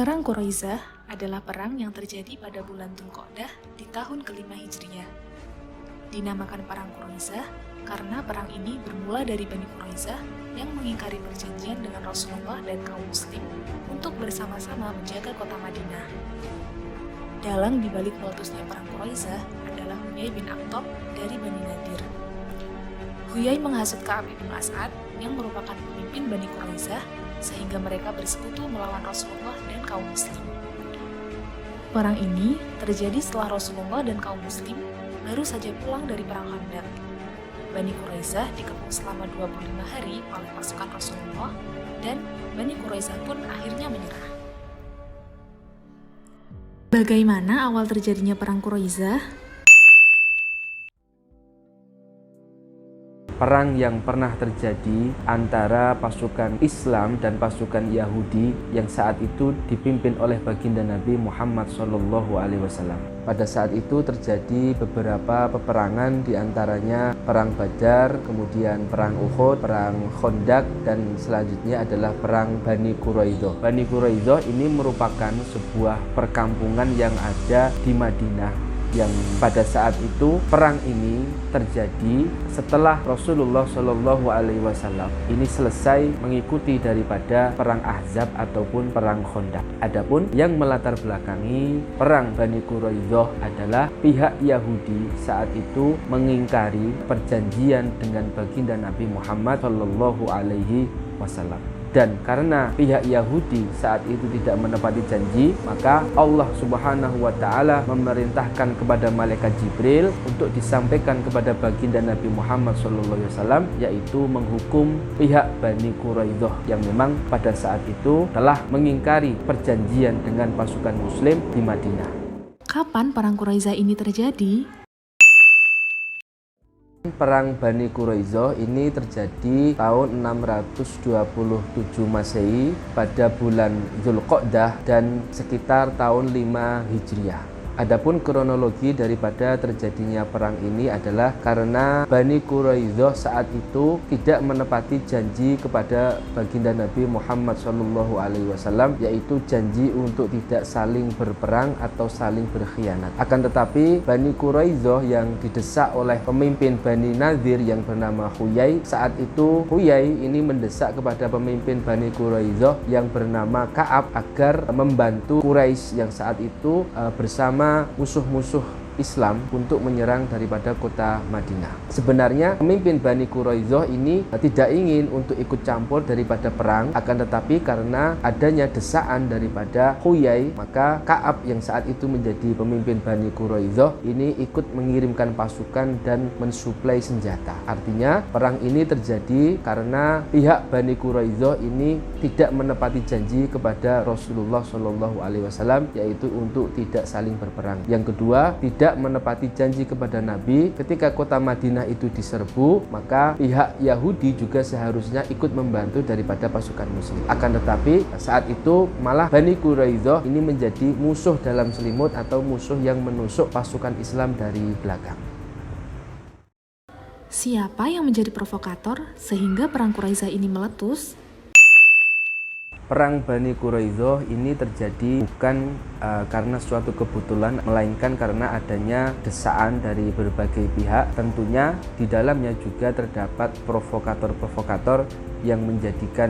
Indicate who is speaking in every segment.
Speaker 1: Perang Quraisyah adalah perang yang terjadi pada bulan Dzulqa'dah di tahun ke-5 Hijriah. Dinamakan Perang Quraisyah karena perang ini bermula dari Bani Quraisyah yang mengingkari perjanjian dengan Rasulullah dan kaum muslim untuk bersama-sama menjaga kota Madinah. Dalang dibalik meletusnya Perang Quraisyah adalah Huyai bin Akhtab dari Bani Nadir. Huyai menghasut Ka'ab bin As'ad yang merupakan pemimpin Bani Quraisyah sehingga mereka bersekutu melawan Rasulullah dan kaum muslim. Perang ini terjadi setelah Rasulullah dan kaum muslim baru saja pulang dari perang Khandaq. Bani Quraisyah dikepung selama 25 hari oleh pasukan Rasulullah dan Bani Quraisyah pun akhirnya menyerah. Bagaimana awal terjadinya Perang Quraisyah?
Speaker 2: Perang yang pernah terjadi antara pasukan Islam dan pasukan Yahudi yang saat itu dipimpin oleh baginda Nabi Muhammad SAW. Pada saat itu terjadi beberapa peperangan, diantaranya Perang Badar, kemudian Perang Uhud, Perang Khandaq, dan selanjutnya adalah Perang Bani Quraisyah. Bani Quraisyah ini merupakan sebuah perkampungan yang ada di Madinah, yang pada saat itu perang ini terjadi setelah Rasulullah SAW ini selesai mengikuti daripada perang Ahzab ataupun perang Khandaq. Adapun yang melatar belakangi perang Bani Quraisyah adalah pihak Yahudi saat itu mengingkari perjanjian dengan baginda Nabi Muhammad SAW. Dan karena pihak Yahudi saat itu tidak menepati janji, maka Allah Subhanahu wa Ta'ala memerintahkan kepada malaikat Jibril untuk disampaikan kepada baginda Nabi Muhammad SAW, yaitu menghukum pihak Bani Quraisyah yang memang pada saat itu telah mengingkari perjanjian dengan pasukan Muslim di Madinah.
Speaker 1: Kapan Perang Quraisyah ini terjadi?
Speaker 2: Perang Bani Quraisyah ini terjadi tahun 627 Masehi pada bulan Dzulqa'dah dan sekitar tahun 5 Hijriah. Adapun kronologi daripada terjadinya perang ini adalah karena Bani Quraisyah saat itu tidak menepati janji kepada baginda Nabi Muhammad SAW, yaitu janji untuk tidak saling berperang atau saling berkhianat. Akan tetapi Bani Quraisyah yang didesak oleh pemimpin Bani Nadir yang bernama Huyai, saat itu Huyai ini mendesak kepada pemimpin Bani Quraisyah yang bernama Ka'ab agar membantu Quraisy yang saat itu bersama musuh-musuh Islam untuk menyerang daripada kota Madinah. Sebenarnya pemimpin Bani Quraisyah ini tidak ingin untuk ikut campur daripada perang, akan tetapi karena adanya desaan daripada Huyai, maka Ka'ab yang saat itu menjadi pemimpin Bani Quraisyah ini ikut mengirimkan pasukan dan mensuplai senjata. Artinya perang ini terjadi karena pihak Bani Quraisyah ini tidak menepati janji kepada Rasulullah SAW, yaitu untuk tidak saling berperang. Yang kedua, tidak menepati janji kepada Nabi ketika kota Madinah itu diserbu, maka pihak Yahudi juga seharusnya ikut membantu daripada pasukan muslim. Akan tetapi saat itu malah Bani Quraisyah ini menjadi musuh dalam selimut atau musuh yang menusuk pasukan Islam dari belakang.
Speaker 1: Siapa yang menjadi provokator sehingga Perang Quraisyah ini meletus?
Speaker 2: Perang Bani Quraisyah ini terjadi bukan karena suatu kebetulan, melainkan karena adanya desaan dari berbagai pihak. Tentunya di dalamnya juga terdapat provokator-provokator yang menjadikan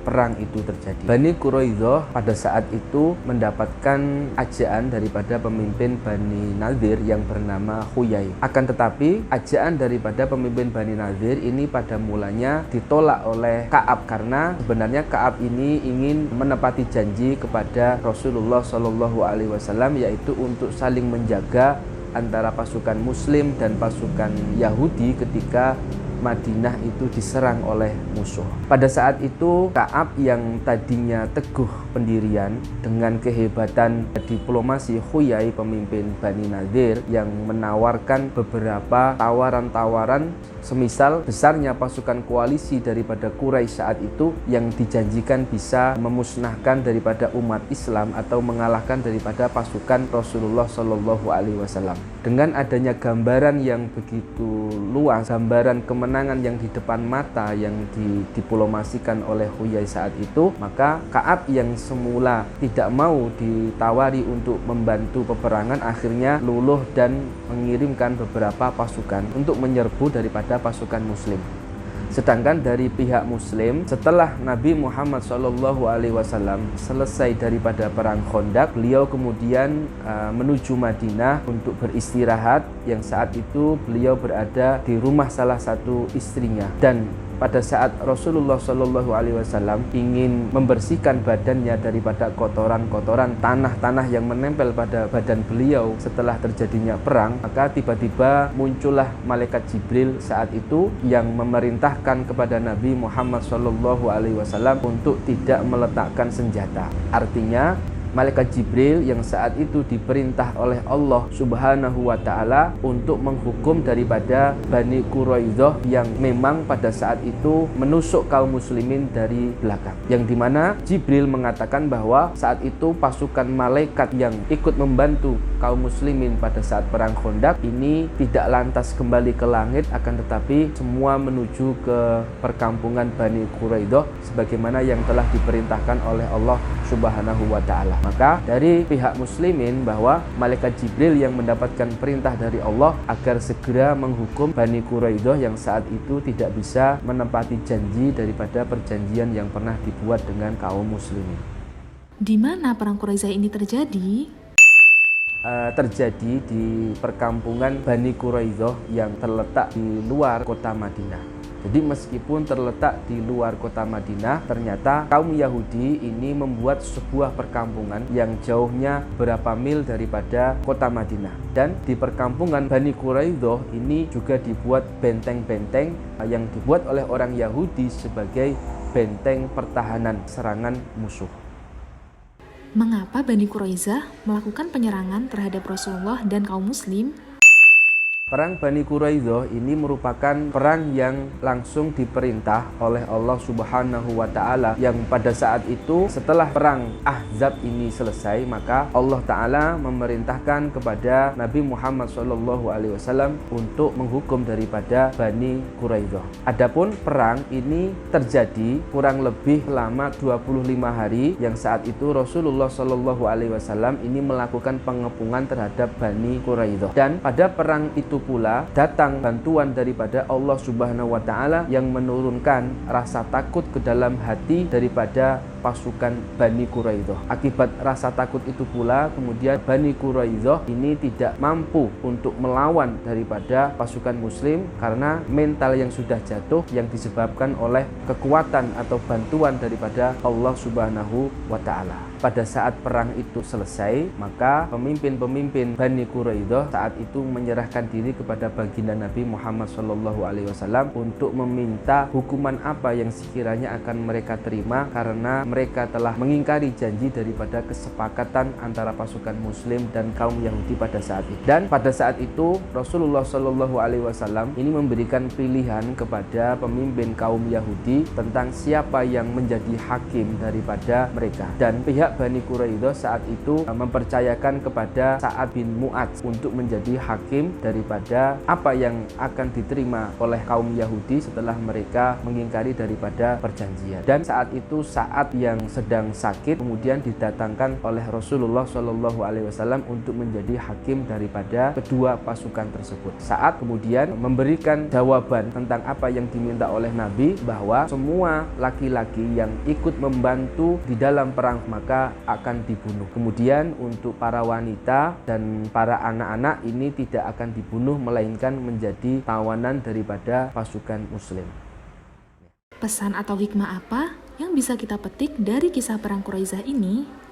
Speaker 2: perang itu terjadi. Bani Quraisyah pada saat itu mendapatkan ajaan daripada pemimpin Bani Nadir yang bernama Huyai. Akan tetapi ajaan daripada pemimpin Bani Nadir ini pada mulanya ditolak oleh Ka'ab karena sebenarnya Ka'ab ini ingin menepati janji kepada Rasulullah SAW, yaitu untuk saling menjaga antara pasukan Muslim dan pasukan Yahudi ketika Madinah itu diserang oleh musuh. Pada saat itu Ka'ab yang tadinya teguh pendirian dengan kehebatan diplomasi Huyai pemimpin Bani Nadir yang menawarkan beberapa tawaran-tawaran Semisal besarnya pasukan koalisi daripada Quraisy saat itu yang dijanjikan bisa memusnahkan daripada umat Islam atau mengalahkan daripada pasukan Rasulullah Shallallahu Alaihi Wasallam. Dengan adanya gambaran yang begitu luas, gambaran kemenangan yang di depan mata yang didiplomasikan oleh Huyai saat itu, maka Ka'ab yang semula tidak mau ditawari untuk membantu peperangan akhirnya luluh dan mengirimkan beberapa pasukan untuk menyerbu daripada pasukan Muslim. Sedangkan dari pihak Muslim, setelah Nabi Muhammad SAW selesai daripada perang Khandaq, beliau kemudian menuju Madinah untuk beristirahat, yang saat itu beliau berada di rumah salah satu istrinya. Dan pada saat Rasulullah SAW ingin membersihkan badannya daripada kotoran-kotoran tanah-tanah yang menempel pada badan beliau setelah terjadinya perang, maka tiba-tiba muncullah malaikat Jibril saat itu yang memerintahkan kepada Nabi Muhammad SAW untuk tidak meletakkan senjata. Artinya malaikat Jibril yang saat itu diperintah oleh Allah Subhanahu wa Ta'ala untuk menghukum daripada Bani Quraidah yang memang pada saat itu menusuk kaum muslimin dari belakang, yang dimana Jibril mengatakan bahwa saat itu pasukan malaikat yang ikut membantu kaum muslimin pada saat perang Khandaq ini tidak lantas kembali ke langit, akan tetapi semua menuju ke perkampungan Bani Quraidah sebagaimana yang telah diperintahkan oleh Allah Subhanahu wa Ta'ala. Maka dari pihak muslimin bahwa malaikat Jibril yang mendapatkan perintah dari Allah agar segera menghukum Bani Quraidah yang saat itu tidak bisa menepati janji daripada perjanjian yang pernah dibuat dengan kaum muslimin.
Speaker 1: Di mana perang Quraisyah ini terjadi?
Speaker 2: Terjadi di perkampungan Bani Quraidah yang terletak di luar kota Madinah. Jadi meskipun terletak di luar kota Madinah, ternyata kaum Yahudi ini membuat sebuah perkampungan yang jauhnya berapa mil daripada kota Madinah. Dan di perkampungan Bani Quraidah ini juga dibuat benteng-benteng yang dibuat oleh orang Yahudi sebagai benteng pertahanan serangan musuh.
Speaker 1: Mengapa Bani Quraisyah melakukan penyerangan terhadap Rasulullah dan kaum muslim?
Speaker 2: Perang Bani Quraidah ini merupakan perang yang langsung diperintah oleh Allah Subhanahu wa Ta'ala, yang pada saat itu setelah perang Ahzab ini selesai, maka Allah Ta'ala memerintahkan kepada Nabi Muhammad SAW untuk menghukum daripada Bani Quraidah. Adapun perang ini terjadi kurang lebih selama 25 hari, yang saat itu Rasulullah SAW ini melakukan pengepungan terhadap Bani Quraidah. Dan pada perang itu pula datang bantuan daripada Allah Subhanahu wa Ta'ala yang menurunkan rasa takut ke dalam hati daripada pasukan Bani Quraidah. Akibat rasa takut itu pula kemudian Bani Quraidah ini tidak mampu untuk melawan daripada pasukan muslim karena mental yang sudah jatuh yang disebabkan oleh kekuatan atau bantuan daripada Allah Subhanahu wa Ta'ala. Pada saat perang itu selesai, maka pemimpin-pemimpin Bani Quraidah saat itu menyerahkan diri kepada baginda Nabi Muhammad SAW untuk meminta hukuman apa yang sekiranya akan mereka terima karena mereka telah mengingkari janji daripada kesepakatan antara pasukan muslim dan kaum Yahudi pada saat itu. Dan pada saat itu Rasulullah SAW ini memberikan pilihan kepada pemimpin kaum Yahudi tentang siapa yang menjadi hakim daripada mereka. Dan pihak Bani Quraidah saat itu mempercayakan kepada Sa'ad bin Mu'adz untuk menjadi hakim daripada apa yang akan diterima oleh kaum Yahudi setelah mereka mengingkari daripada perjanjian. Dan saat itu Sa'ad yang sedang sakit kemudian didatangkan oleh Rasulullah SAW untuk menjadi hakim daripada kedua pasukan tersebut. Sa'ad kemudian memberikan jawaban tentang apa yang diminta oleh Nabi, bahwa semua laki-laki yang ikut membantu di dalam perang maka akan dibunuh. Kemudian untuk para wanita dan para anak-anak ini tidak akan dibunuh melainkan menjadi tawanan daripada pasukan muslim.
Speaker 1: Pesan atau hikmah apa yang bisa kita petik dari kisah perang Quraisyah ini?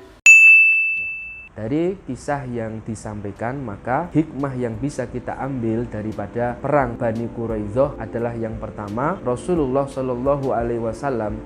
Speaker 2: Dari kisah yang disampaikan, maka hikmah yang bisa kita ambil daripada perang Bani Quraisyah adalah yang pertama, Rasulullah SAW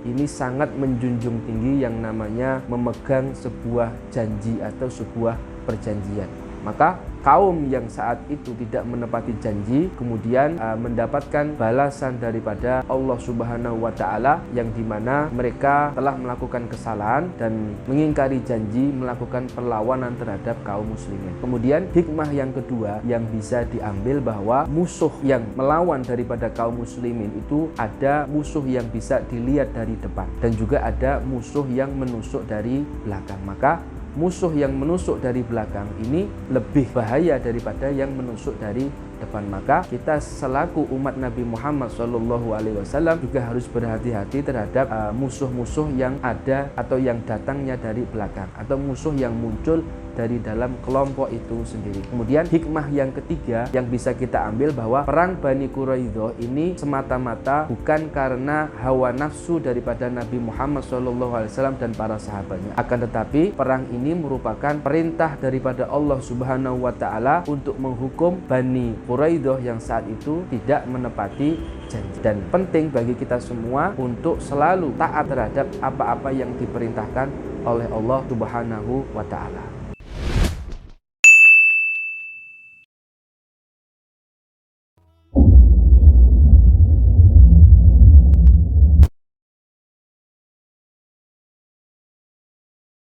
Speaker 2: ini sangat menjunjung tinggi yang namanya memegang sebuah janji atau sebuah perjanjian. Maka kaum yang saat itu tidak menepati janji kemudian mendapatkan balasan daripada Allah Subhanahu wa Ta'ala, yang dimana mereka telah melakukan kesalahan dan mengingkari janji, melakukan perlawanan terhadap kaum muslimin. Kemudian hikmah yang kedua yang bisa diambil bahwa musuh yang melawan daripada kaum muslimin itu ada musuh yang bisa dilihat dari depan dan juga ada musuh yang menusuk dari belakang. Maka musuh yang menusuk dari belakang ini lebih bahaya daripada yang menusuk dari depan. Maka kita selaku umat Nabi Muhammad SAW juga harus berhati-hati terhadap musuh-musuh yang ada atau yang datangnya dari belakang atau musuh yang muncul dari dalam kelompok itu sendiri. Kemudian hikmah yang ketiga yang bisa kita ambil bahwa perang Bani Quraidah ini semata-mata bukan karena hawa nafsu daripada Nabi Muhammad SAW dan para sahabatnya. Akan tetapi perang ini merupakan perintah daripada Allah Subhanahu wa Ta'ala untuk menghukum Bani Quraidah yang saat itu tidak menepati janji. Dan penting bagi kita semua untuk selalu taat terhadap apa-apa yang diperintahkan oleh Allah Subhanahu wa Ta'ala.